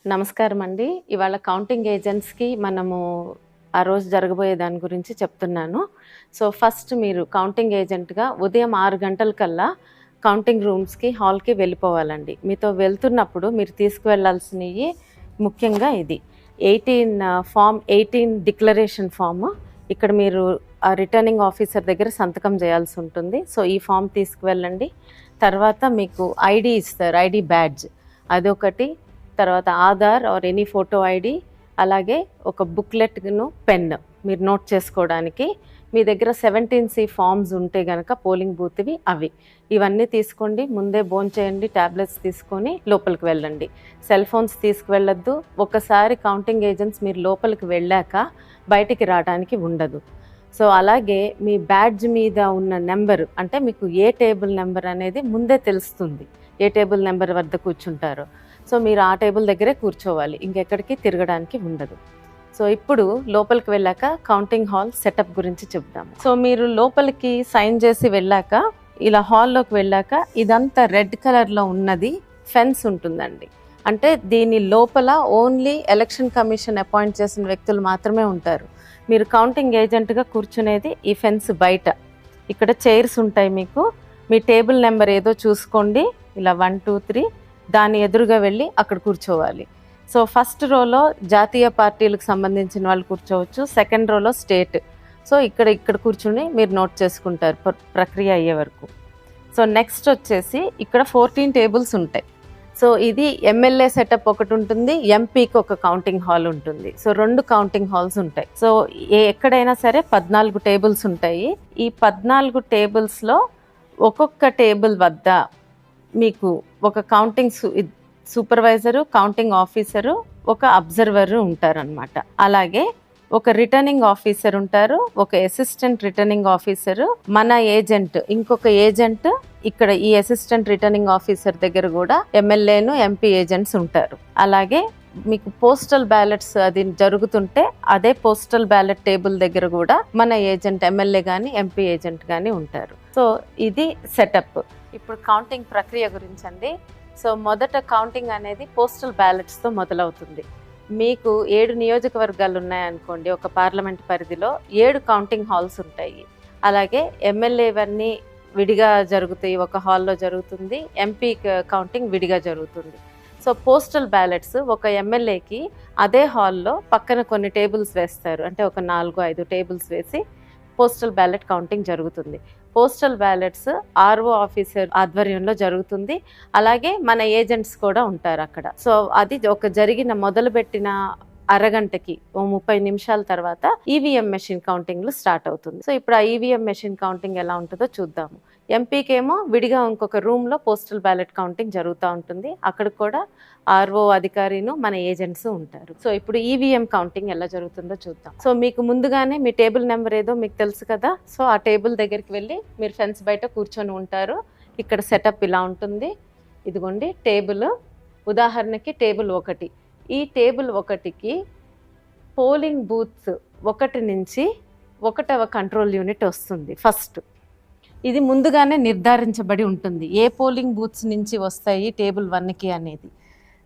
నమస్కారం అండి. ఇవాళ కౌంటింగ్ ఏజెంట్స్‌కి మనము ఆ రోజు జరగబోయే దాని గురించి చెప్తున్నాను. సో, ఫస్ట్ మీరు కౌంటింగ్ ఏజెంట్‌గా ఉదయం 6 గంటలకల్లా కౌంటింగ్ రూమ్స్‌కి, హాల్‌కి వెళ్ళిపోవాలండి. మీతో వెళ్తున్నప్పుడు మీరు తీసుకువెళ్ళాల్సినయి ముఖ్యంగా ఇది 18 డిక్లరేషన్ ఫామ్. ఇక్కడ మీరు ఆ రిటర్నింగ్ ఆఫీసర్ దగ్గర సంతకం చేయాల్సి ఉంటుంది. సో, ఈ ఫామ్ తీసుకువెళ్ళండి. తర్వాత మీకు ఐడీ ఇస్తారు, ఐడీ బ్యాడ్జ్ అదొకటి. తర్వాత Aadhaar or any photo ID, అలాగే ఒక బుక్లెట్ను, పెన్ మీరు నోట్ చేసుకోవడానికి. మీ దగ్గర 17C ఫామ్స్ ఉంటే కనుక పోలింగ్ బూత్వి అవి ఇవన్నీ తీసుకోండి. ముందే భోంచేయండి, ట్యాబ్లెట్స్ తీసుకొని లోపలికి వెళ్ళండి. సెల్ ఫోన్స్ తీసుకువెళ్ళొద్దు. ఒకసారి కౌంటింగ్ ఏజెంట్స్ మీరు లోపలికి వెళ్ళాక బయటికి రావడానికి ఉండదు. సో అలాగే మీ బ్యాడ్జ్ మీద ఉన్న నెంబరు, అంటే మీకు ఏ టేబుల్ నెంబర్ అనేది ముందే తెలుస్తుంది, ఏ టేబుల్ నెంబర్ వద్ద కూర్చుంటారో. సో మీరు ఆ టేబుల్ దగ్గరే కూర్చోవాలి, ఇంకెక్కడికి తిరగడానికి ఉండదు. సో ఇప్పుడు లోపలికి వెళ్ళాక కౌంటింగ్ హాల్ సెటప్ గురించి చెప్దాము. సో మీరు లోపలికి సైన్ చేసి వెళ్ళాక, ఇలా హాల్లోకి వెళ్ళాక ఇదంతా రెడ్ కలర్లో ఉన్నది ఫెన్స్ ఉంటుందండి. అంటే దీని లోపల ఓన్లీ ఎలక్షన్ కమిషన్ అపాయింట్ చేసిన వ్యక్తులు మాత్రమే ఉంటారు. మీరు కౌంటింగ్ ఏజెంట్గా కూర్చునేది ఈ ఫెన్స్ బయట. ఇక్కడ చైర్స్ ఉంటాయి మీకు. మీ టేబుల్ నెంబర్ ఏదో చూసుకోండి, ఇలా 1 2 3 దాని ఎదురుగా వెళ్ళి అక్కడ కూర్చోవాలి. సో ఫస్ట్ రోలో జాతీయ పార్టీలకు సంబంధించిన వాళ్ళు కూర్చోవచ్చు, సెకండ్ రోలో స్టేట్. సో ఇక్కడ కూర్చుని మీరు నోట్ చేసుకుంటారు ప్రక్రియ అయ్యే వరకు. సో నెక్స్ట్ వచ్చేసి ఇక్కడ 14 టేబుల్స్ ఉంటాయి. సో ఇది ఎమ్మెల్యే సెటప్ ఒకటి ఉంటుంది, ఎంపీకి ఒక కౌంటింగ్ హాల్ ఉంటుంది. సో 2 కౌంటింగ్ హాల్స్ ఉంటాయి. సో ఎక్కడైనా సరే 14 టేబుల్స్ ఉంటాయి. ఈ 14 టేబుల్స్లో ఒక్కొక్క టేబుల్ వద్ద మీకు ఒక కౌంటింగ్ సూపర్వైజరు, కౌంటింగ్ ఆఫీసరు, ఒక అబ్జర్వరు ఉంటారనమాట. అలాగే ఒక రిటర్నింగ్ ఆఫీసర్ ఉంటారు, ఒక అసిస్టెంట్ రిటర్నింగ్ ఆఫీసరు, మన ఏజెంట్, ఇంకొక ఏజెంట్. ఇక్కడ ఈ అసిస్టెంట్ రిటర్నింగ్ ఆఫీసర్ దగ్గర కూడా ఎమ్మెల్యేను, ఎంపీ ఏజెంట్స్ ఉంటారు. అలాగే మీకు పోస్టల్ బ్యాలెట్స్ అది జరుగుతుంటే అదే పోస్టల్ బ్యాలెట్ టేబుల్ దగ్గర కూడా మన ఏజెంట్, ఎమ్మెల్యే కానీ ఎంపీ ఏజెంట్ కానీ ఉంటారు. సో ఇది సెటప్. ఇప్పుడు కౌంటింగ్ ప్రక్రియ గురించి అండి. సో మొదట కౌంటింగ్ అనేది పోస్టల్ బ్యాలెట్స్తో మొదలవుతుంది. మీకు 7 నియోజకవర్గాలు ఉన్నాయనుకోండి, ఒక పార్లమెంట్ పరిధిలో 7 కౌంటింగ్ హాల్స్ ఉంటాయి. అలాగే ఎమ్మెల్యేవన్నీ విడిగా జరుగుతాయి, ఒక హాల్లో జరుగుతుంది. ఎంపీ కౌంటింగ్ విడిగా జరుగుతుంది. సో పోస్టల్ బ్యాలెట్స్ ఒక ఎమ్మెల్యేకి అదే హాల్లో పక్కన కొన్ని టేబుల్స్ వేస్తారు, అంటే ఒక 4-5 టేబుల్స్ వేసి పోస్టల్ బ్యాలెట్ కౌంటింగ్ జరుగుతుంది. పోస్టల్ బ్యాలెట్స్ ఆర్ఓ ఆఫీసర్ ఆధ్వర్యంలో జరుగుతుంది. అలాగే మన ఏజెంట్స్ కూడా ఉంటారు అక్కడ. సో అది ఒక జరిగిన మొదలుపెట్టిన అరగంటకి 30 నిమిషాల తర్వాత ఈవీఎం మెషిన్ కౌంటింగ్లు స్టార్ట్ అవుతుంది. సో ఇప్పుడు ఆ ఈవీఎం మెషిన్ కౌంటింగ్ ఎలా ఉంటుందో చూద్దాము. ఎంపీకి ఏమో విడిగా ఇంకొక రూమ్లో పోస్టల్ బ్యాలెట్ కౌంటింగ్ జరుగుతూ ఉంటుంది. అక్కడ కూడా ఆర్ఓ అధికారిను, మన ఏజెంట్స్ ఉంటారు. సో ఇప్పుడు ఈవీఎం కౌంటింగ్ ఎలా జరుగుతుందో చూద్దాం. సో మీకు ముందుగానే మీ టేబుల్ నెంబర్ ఏదో మీకు తెలుసు కదా. సో ఆ టేబుల్ దగ్గరికి వెళ్ళి మీరు ఫెన్స్ బయట కూర్చొని ఉంటారు. ఇక్కడ సెటప్ ఇలా ఉంటుంది. ఇదిగోండి టేబుల్, ఉదాహరణకి టేబుల్ 1. ఈ టేబుల్ 1కి పోలింగ్ బూత్ 1 నుంచి 1వ కంట్రోల్ యూనిట్ వస్తుంది ఫస్ట్. ఇది ముందుగానే నిర్ధారించబడి ఉంటుంది, ఏ పోలింగ్ బూత్స్ నుంచి వస్తాయి టేబుల్ 1కి అనేది.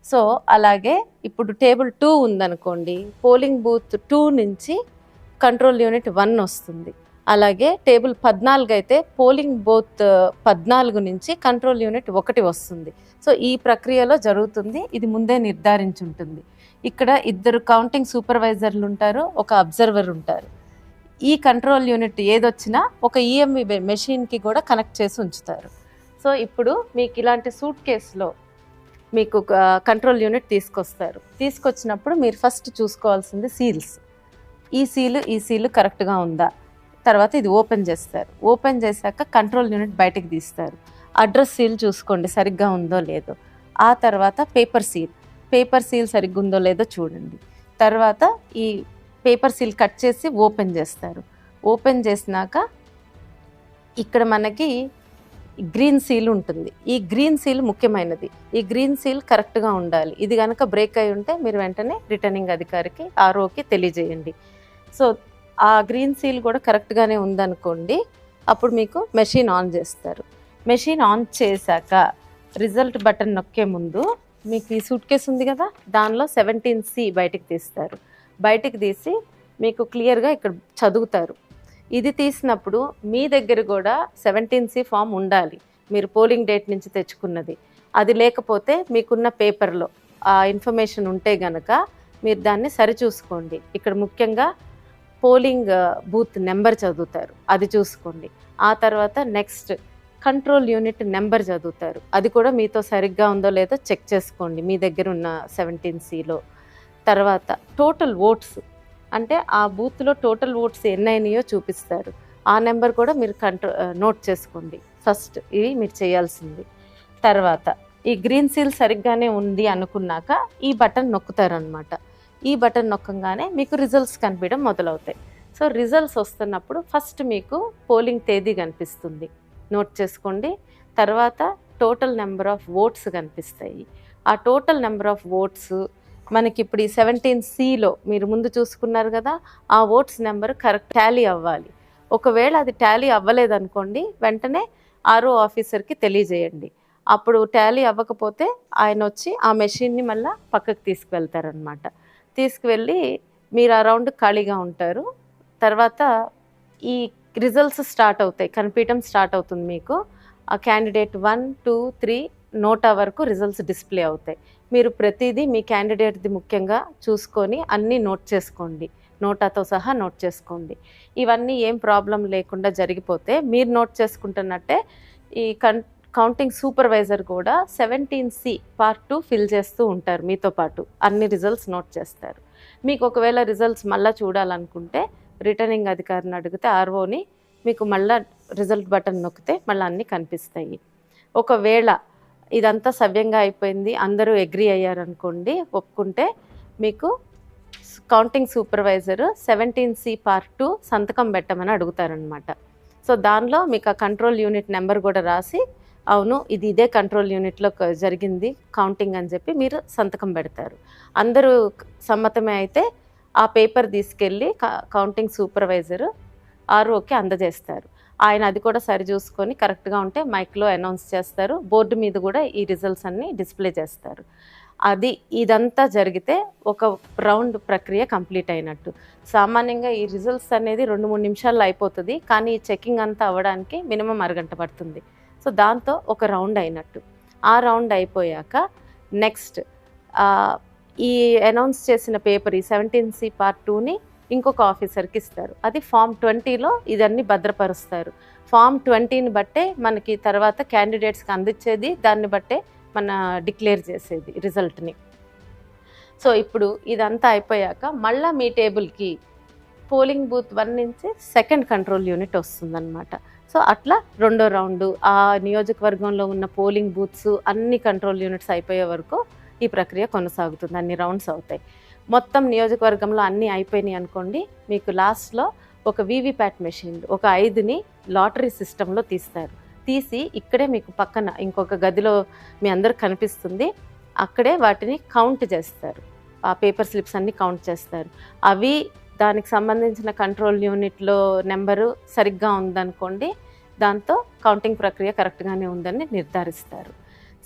సో అలాగే ఇప్పుడు టేబుల్ 2 ఉందనుకోండి, పోలింగ్ బూత్ 2 నుంచి కంట్రోల్ యూనిట్ 1 వస్తుంది. అలాగే టేబుల్ 14 అయితే పోలింగ్ బూత్ 14 నుంచి కంట్రోల్ యూనిట్ 1 వస్తుంది. సో ఈ ప్రక్రియలో జరుగుతుంది, ఇది ముందే నిర్ధారించి ఉంటుంది. ఇక్కడ 2 కౌంటింగ్ సూపర్వైజర్లు ఉంటారు, ఒక అబ్జర్వర్ ఉంటారు. ఈ కంట్రోల్ యూనిట్ ఏదొచ్చినా ఒక ఈఎంవి మెషిన్కి కూడా కనెక్ట్ చేసి ఉంచుతారు. సో ఇప్పుడు మీకు ఇలాంటి సూట్ కేసులో మీకు కంట్రోల్ యూనిట్ తీసుకొస్తారు. తీసుకొచ్చినప్పుడు మీరు ఫస్ట్ చూసుకోవాల్సింది సీల్స్. ఈ సీలు కరెక్ట్గా ఉందా. తర్వాత ఇది ఓపెన్ చేస్తారు. ఓపెన్ చేశాక కంట్రోల్ యూనిట్ బయటకు తీస్తారు. అడ్రస్ సీల్ చూసుకోండి సరిగ్గా ఉందో లేదో. ఆ తర్వాత పేపర్ సీల్ సరిగ్గా ఉందో లేదో చూడండి. తర్వాత ఈ పేపర్ సీల్ కట్ చేసి ఓపెన్ చేస్తారు. ఓపెన్ చేసినాక ఇక్కడ మనకి గ్రీన్ సీల్ ఉంటుంది. ఈ గ్రీన్ సీల్ ముఖ్యమైనది. ఈ గ్రీన్ సీల్ కరెక్ట్గా ఉండాలి. ఇది కనుక బ్రేక్ అయి ఉంటే మీరు వెంటనే రిటర్నింగ్ అధికారికి, ఆర్ఓకి తెలియజేయండి. సో ఆ గ్రీన్ సీల్ కూడా కరెక్ట్గానే ఉందనుకోండి, అప్పుడు మీకు మెషిన్ ఆన్ చేస్తారు. మెషిన్ ఆన్ చేశాక రిజల్ట్ బటన్ నొక్కే ముందు మీకు ఈ సూట్ కేసు ఉంది కదా, దానిలో 17C బయటికి తీస్తారు. బయటికి తీసి మీకు క్లియర్గా ఇక్కడ చదువుతారు. ఇది తీసినప్పుడు మీ దగ్గర కూడా 17C ఫామ్ ఉండాలి, మీరు పోలింగ్ డేట్ నుంచి తెచ్చుకున్నది. అది లేకపోతే మీకున్న పేపర్లో ఆ ఇన్ఫర్మేషన్ ఉంటే గనక మీరు దాన్ని సరిచూసుకోండి. ఇక్కడ ముఖ్యంగా పోలింగ్ బూత్ నెంబర్ చదువుతారు, అది చూసుకోండి. ఆ తర్వాత నెక్స్ట్ కంట్రోల్ యూనిట్ నెంబర్ చదువుతారు, అది కూడా మీతో సరిగ్గా ఉందో లేదో చెక్ చేసుకోండి మీ దగ్గర ఉన్న 17Cలో. తర్వాత టోటల్ ఓట్స్, అంటే ఆ బూత్లో టోటల్ ఓట్స్ ఎన్నైనాయో చూపిస్తారు, ఆ నెంబర్ కూడా మీరు నోట్ చేసుకోండి. ఫస్ట్ ఇవి మీరు చేయాల్సింది. తర్వాత ఈ గ్రీన్ సీల్ సరిగ్గానే ఉంది అనుకున్నాక ఈ బటన్ నొక్కుతారనమాట. ఈ బటన్ నొక్కగానే మీకు రిజల్ట్స్ కనిపించడం మొదలవుతాయి. సో రిజల్ట్స్ వస్తున్నప్పుడు ఫస్ట్ మీకు పోలింగ్ తేదీ కనిపిస్తుంది, నోట్ చేసుకోండి. తర్వాత టోటల్ నెంబర్ ఆఫ్ ఓట్స్ కనిపిస్తాయి. ఆ టోటల్ నెంబర్ ఆఫ్ ఓట్స్ మనకి ఇప్పుడు ఈ 17Cలో మీరు ముందు చూసుకున్నారు కదా, ఆ ఓట్స్ నెంబర్ కరెక్ట్ టాలీ అవ్వాలి. ఒకవేళ అది టాలీ అవ్వలేదనుకోండి, వెంటనే ఆర్ఓ ఆఫీసర్కి తెలియజేయండి. అప్పుడు టాలీ అవ్వకపోతే ఆయన వచ్చి ఆ మెషిన్ని మళ్ళీ పక్కకు తీసుకువెళ్తారనమాట. తీసుకువెళ్ళి మీరు ఆ రౌండ్ ఖాళీగా ఉంటారు. తర్వాత ఈ రిజల్ట్స్ స్టార్ట్ అవుతాయి, కనిపించడం స్టార్ట్ అవుతుంది. మీకు ఆ క్యాండిడేట్ 1, 2, 3 నోటా వరకు రిజల్ట్స్ డిస్ప్లే అవుతాయి. మీరు ప్రతిదీ మీ క్యాండిడేట్ది ముఖ్యంగా చూసుకొని అన్నీ నోట్ చేసుకోండి, నోటాతో సహా నోట్ చేసుకోండి. ఇవన్నీ ఏం ప్రాబ్లం లేకుండా జరిగిపోతే మీరు నోట్ చేసుకుంటున్నట్టే ఈ కౌంటింగ్ సూపర్వైజర్ కూడా 17C పార్ట్ 2 ఫిల్ చేస్తూ ఉంటారు, మీతో పాటు అన్ని రిజల్ట్స్ నోట్ చేస్తారు. మీకు ఒకవేళ రిజల్ట్స్ మళ్ళీ చూడాలనుకుంటే రిటర్నింగ్ అధికారిని అడిగితే ఆర్ఓని మీకు మళ్ళీ రిజల్ట్ బటన్ నొక్కితే మళ్ళీ అన్నీ కనిపిస్తాయి. ఒకవేళ ఇదంతా సవ్యంగా అయిపోయింది, అందరూ అగ్రీ అయ్యారనుకోండి, ఒప్పుకుంటే మీకు కౌంటింగ్ సూపర్వైజర్ 17C పార్ట్ 2 సంతకం పెట్టమని అడుగుతారనమాట. సో దానిలో మీకు ఆ కంట్రోల్ యూనిట్ నెంబర్ కూడా రాసి, అవును ఇది ఇదే కంట్రోల్ యూనిట్లో జరిగింది కౌంటింగ్ అని చెప్పి మీరు సంతకం పెడతారు. అందరూ సమ్మతమే అయితే ఆ పేపర్ తీసుకెళ్ళి కౌంటింగ్ సూపర్వైజర్ ఆర్ఓకి అందజేస్తారు. ఆయన అది కూడా సరి చూసుకొని కరెక్ట్గా ఉంటే మైక్లో అనౌన్స్ చేస్తారు, బోర్డు మీద కూడా ఈ రిజల్ట్స్ అన్నీ డిస్ప్లే చేస్తారు. ఇదంతా జరిగితే ఒక రౌండ్ ప్రక్రియ కంప్లీట్ అయినట్టు. సామాన్యంగా ఈ రిజల్ట్స్ అనేది 2-3 నిమిషాల్లో అయిపోతుంది, కానీ ఈ చెకింగ్ అంతా అవ్వడానికి మినిమం అరగంట పడుతుంది. సో దాంతో ఒక రౌండ్ అయినట్టు. ఆ రౌండ్ అయిపోయాక నెక్స్ట్ ఈ అనౌన్స్ చేసిన పేపర్ ఈ 17C పార్ట్ 2ని ఇంకొక ఆఫీసర్కి ఇస్తారు. అది ఫామ్ 20లో ఇదన్నీ భద్రపరుస్తారు. ఫామ్ 20ని బట్టే మనకి తర్వాత క్యాండిడేట్స్కి అందించేది, దాన్ని బట్టే మన డిక్లేర్ చేసేది రిజల్ట్ని. సో ఇప్పుడు ఇదంతా అయిపోయాక మళ్ళీ మీ టేబుల్కి పోలింగ్ బూత్ 1 నుంచి సెకండ్ కంట్రోల్ యూనిట్ వస్తుందన్నమాట. సో అట్లా రెండో రౌండు ఆ నియోజకవర్గంలో ఉన్న పోలింగ్ బూత్స్ అన్ని కంట్రోల్ యూనిట్స్ అయిపోయే వరకు ఈ ప్రక్రియ కొనసాగుతుంది, అన్ని రౌండ్స్ అవుతాయి. మొత్తం నియోజకవర్గంలో అన్నీ అయిపోయినాయి అనుకోండి, మీకు లాస్ట్లో ఒక వీవీప్యాట్ మెషిన్ ఒక 5ని లాటరీ సిస్టంలో తీస్తారు. తీసి ఇక్కడే మీకు పక్కన ఇంకొక గదిలో మీ అందరికి కనిపిస్తుంది, అక్కడే వాటిని కౌంట్ చేస్తారు. ఆ పేపర్ స్లిప్స్ అన్నీ కౌంట్ చేస్తారు. అవి దానికి సంబంధించిన కంట్రోల్ యూనిట్లో నెంబరు సరిగ్గా ఉందనుకోండి, దాంతో కౌంటింగ్ ప్రక్రియ కరెక్ట్గానే ఉందని నిర్ధారిస్తారు.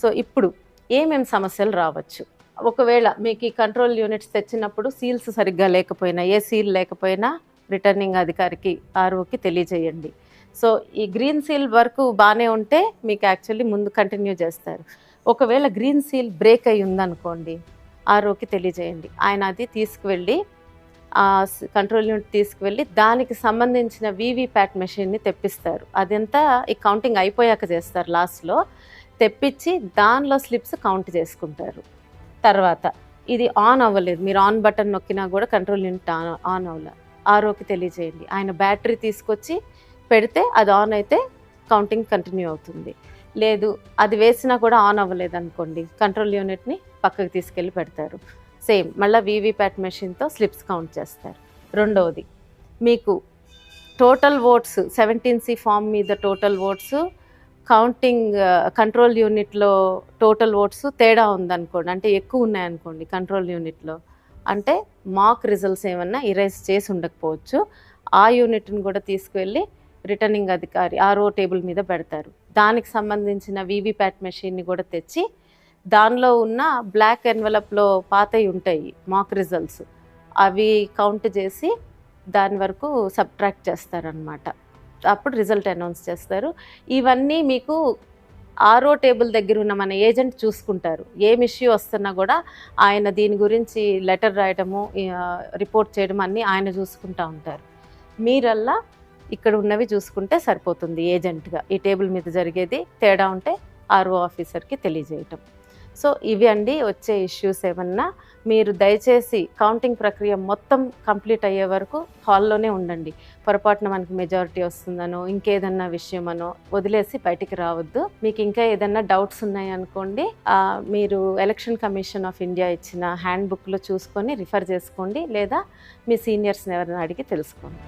సో ఇప్పుడు ఏమేమి సమస్యలు రావచ్చు, ఒకవేళ మీకు ఈ కంట్రోల్ యూనిట్స్ తెచ్చినప్పుడు సీల్స్ సరిగ్గా లేకపోయినా, ఏ సీల్ లేకపోయినా రిటర్నింగ్ అధికారికి ఆర్ఓకి తెలియజేయండి. సో ఈ గ్రీన్ సీల్ వరకు బాగానే ఉంటే మీకు యాక్చువల్లీ ముందు కంటిన్యూ చేస్తారు. ఒకవేళ గ్రీన్ సీల్ బ్రేక్ అయి ఉందనుకోండి, ఆర్ఓకి తెలియజేయండి. ఆయన అది తీసుకువెళ్ళి ఆ కంట్రోల్ యూనిట్ తీసుకువెళ్ళి దానికి సంబంధించిన వీవీప్యాట్ మెషిన్ని తెప్పిస్తారు. అదంతా ఈ కౌంటింగ్ అయిపోయాక చేస్తారు. లాస్ట్లో తెప్పించి దానిలో స్లిప్స్ కౌంట్ చేసుకుంటారు. తర్వాత ఇది ఆన్ అవ్వలేదు, మీరు ఆన్ బటన్ నొక్కినా కూడా కంట్రోల్ యూనిట్ ఆన్ అవ్వలేదు, ఆర్ఓకి తెలియజేయండి. ఆయన బ్యాటరీ తీసుకొచ్చి పెడితే అది ఆన్ అయితే కౌంటింగ్ కంటిన్యూ అవుతుంది. లేదు అది వేసినా కూడా ఆన్ అవ్వలేదు అనుకోండి, కంట్రోల్ యూనిట్ని పక్కకు తీసుకెళ్ళి పెడతారు. సేమ్ మళ్ళీ వీవీప్యాట్ మెషిన్తో స్లిప్స్ కౌంట్ చేస్తారు. రెండవది మీకు టోటల్ ఓట్స్ 17C ఫామ్ మీద టోటల్ ఓట్స్ కౌంటింగ్ కంట్రోల్ యూనిట్లో టోటల్ ఓట్స్ తేడా ఉందనుకోండి, అంటే ఎక్కువ ఉన్నాయనుకోండి కంట్రోల్ యూనిట్లో, అంటే మాక్ రిజల్ట్స్ ఏమన్నా ఇరేజ్ చేసి ఉండకపోవచ్చు. ఆ యూనిట్ని కూడా తీసుకువెళ్ళి రిటర్నింగ్ అధికారి ఆర్ఓ టేబుల్ మీద పెడతారు. దానికి సంబంధించిన వీవీప్యాట్ మెషిన్ని కూడా తెచ్చి దానిలో ఉన్న బ్లాక్ ఎన్వలప్లో పాతవి ఉంటాయి మాక్ రిజల్ట్స్, అవి కౌంట్ చేసి దాని వరకు సబ్ట్రాక్ట్ చేస్తారనమాట. అప్పుడు రిజల్ట్ అనౌన్స్ చేస్తారు. ఇవన్నీ మీకు ఆర్ఓ టేబుల్ దగ్గర ఉన్న మన ఏజెంట్ చూసుకుంటారు. ఏం ఇష్యూ వస్తున్నా కూడా ఆయన దీని గురించి లెటర్ రాయడము, రిపోర్ట్ చేయడం అన్నీ ఆయన చూసుకుంటూ ఉంటారు. మీరల్లా ఇక్కడ ఉన్నవి చూసుకుంటే సరిపోతుంది ఏజెంట్గా. ఈ టేబుల్ మీద జరిగేది తేడా ఉంటే ఆర్ఓ ఆఫీసర్కి తెలియజేయటం. సో ఇవి అండి వచ్చే ఇష్యూస్. ఏమన్నా మీరు దయచేసి కౌంటింగ్ ప్రక్రియ మొత్తం కంప్లీట్ అయ్యే వరకు హాల్లోనే ఉండండి. పొరపాటున మనకి మెజారిటీ వస్తుందనో ఇంకేదన్నా విషయమనో వదిలేసి బయటికి రావద్దు. మీకు ఇంకా ఏదన్నా డౌట్స్ ఉన్నాయనుకోండి, మీరు ఎలక్షన్ కమిషన్ ఆఫ్ ఇండియా ఇచ్చిన హ్యాండ్ బుక్లో చూసుకొని రిఫర్ చేసుకోండి, లేదా మీ సీనియర్స్ని ఎవరైనా అడిగి తెలుసుకోండి.